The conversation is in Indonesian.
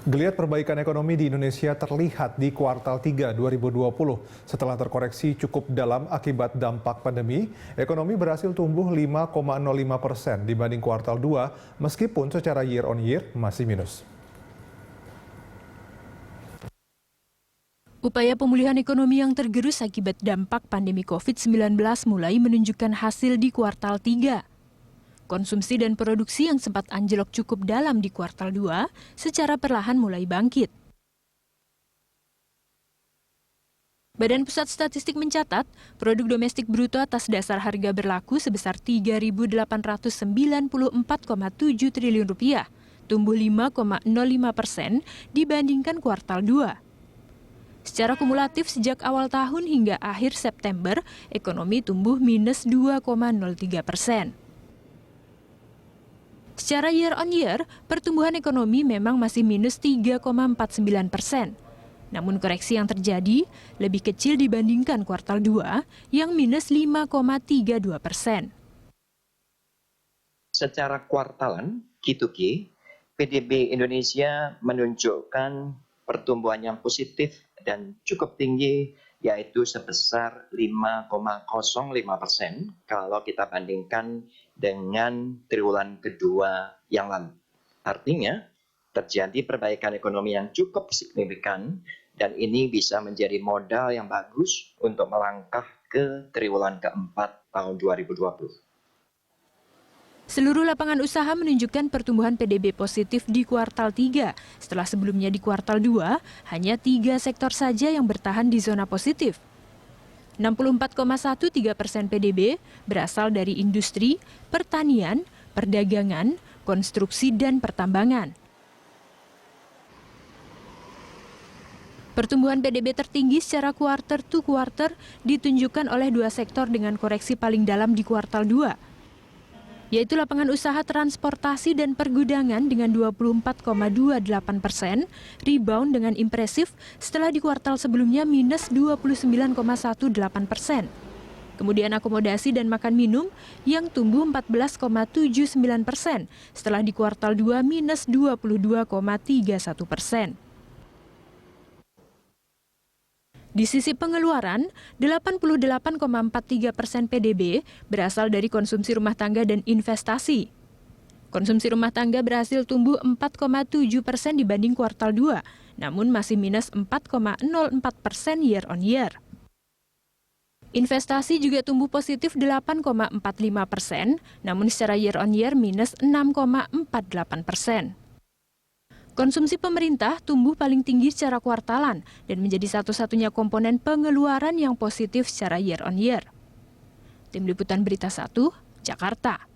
Geliat perbaikan ekonomi di Indonesia terlihat di kuartal 3 2020. Setelah terkoreksi cukup dalam akibat dampak pandemi, ekonomi berhasil tumbuh 5,05% dibanding kuartal 2, meskipun secara year on year masih minus. Upaya pemulihan ekonomi yang tergerus akibat dampak pandemi COVID-19 mulai menunjukkan hasil di kuartal 3. Konsumsi dan produksi yang sempat anjlok cukup dalam di kuartal 2 secara perlahan mulai bangkit. Badan Pusat Statistik mencatat, produk domestik bruto atas dasar harga berlaku sebesar Rp3.894,7 triliun, tumbuh 5,05% dibandingkan kuartal 2. Secara kumulatif sejak awal tahun hingga akhir September, ekonomi tumbuh minus 2,03%. Secara year on year, pertumbuhan ekonomi memang masih minus 3,49%. Namun koreksi yang terjadi lebih kecil dibandingkan kuartal 2 yang minus 5,32%. Secara kuartalan, Q2Q, PDB Indonesia menunjukkan pertumbuhan yang positif dan cukup tinggi, yaitu sebesar 5,05% kalau kita bandingkan dengan triwulan kedua yang lalu. Artinya, terjadi perbaikan ekonomi yang cukup signifikan dan ini bisa menjadi modal yang bagus untuk melangkah ke triwulan keempat tahun 2020. Seluruh lapangan usaha menunjukkan pertumbuhan PDB positif di kuartal 3. Setelah sebelumnya di kuartal 2, hanya 3 sektor saja yang bertahan di zona positif. 64,13% PDB berasal dari industri, pertanian, perdagangan, konstruksi, dan pertambangan. Pertumbuhan PDB tertinggi secara kuarter to kuarter ditunjukkan oleh 2 sektor dengan koreksi paling dalam di kuartal 2, yaitu lapangan usaha transportasi dan pergudangan dengan 24,28%, rebound dengan impresif setelah di kuartal sebelumnya minus 29,18%. Kemudian akomodasi dan makan minum yang tumbuh 14,79% setelah di kuartal 2 minus 22,31%. Di sisi pengeluaran, 88,43% PDB berasal dari konsumsi rumah tangga dan investasi. Konsumsi rumah tangga berhasil tumbuh 4,7% dibanding kuartal 2, namun masih minus 4,04% year on year. Investasi juga tumbuh positif 8,45%, namun secara year on year minus 6,48%. Konsumsi pemerintah tumbuh paling tinggi secara kuartalan dan menjadi satu-satunya komponen pengeluaran yang positif secara year on year. Tim Liputan Berita 1, Jakarta.